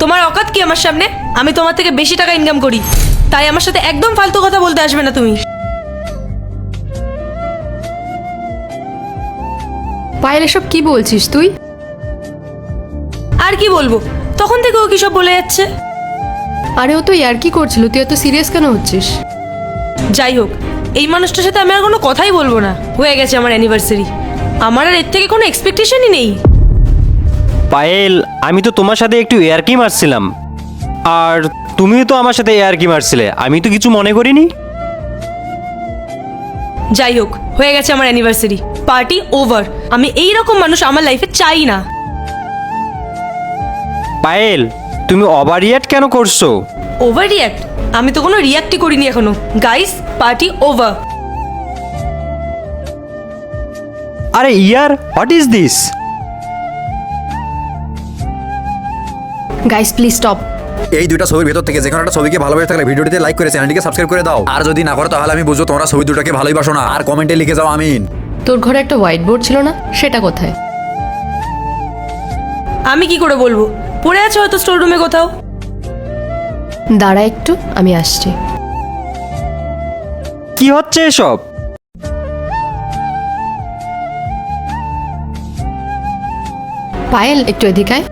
তোমার অকাত কি আমার সামনে? আমি তোমার থেকে বেশি টাকা ইনকাম করি, তাই আমার সাথে একদম ফালতু কথা বলতে আসবে না তুমি। পায়েল, এসব কি বলছিস তুই? আর কি বলবো, তখন থেকে ও কি সব বলে যাচ্ছে। আরে ও তো ইয়ার্কি করছিল, তুই এত সিরিয়াস কেন হচ্ছিস? যাই হোক, এই মানুষটার সাথে আমি আর কোনো কথাই বলবো না। হয়ে গেছে আমার অ্যানিভার্সারি, আমার আর এর থেকে কোনো এক্সপেকটেশনই নেই। পায়েল, আমি তো তোমার সাথে একটু ইয়ার্কি মারছিলাম, আর তুমিও তো আমার সাথে ইয়ার্কি মারছিলে, আমি তো কিছু মনে করিনি। যাই হোক, হয়ে গেছে আমার অ্যানিভার্সারি, পার্টি ওভার। আমি এই রকম মানুষ আমার লাইফে চাই না। পায়েল, তুমি ওভার রিঅ্যাক্ট কেন করছো? Overreact? আমি তো কোনো রিয়াক্টই করিনি এখনো। Guys, party over. আরে ইয়ার, what is this? Guys please stop. এই দুইটা ছবির ভেতর থেকে যে কোনো একটা ছবিকে ভালোবেসে থাকলে ভিডিওটিতে লাইক করে চ্যানেলটিকে সাবস্ক্রাইব করে দাও। আর যদি না করো তাহলে আমি বুঝবো তোমরা ছবি দুটাকে ভালোবাসো না। আর কমেন্টে লিখে যাও আমিন। তোর ঘরে একটা হোয়াইট বোর্ড ছিল না, সেটা কোথায়? আমি কি করে বলবো, পড়ে আছে হয়তো স্টোর রুমে কোথাও। দাঁড়া একটু, আমি আসছি। কি হচ্ছে এসব? পায়েল, একটু এদিকে আয়।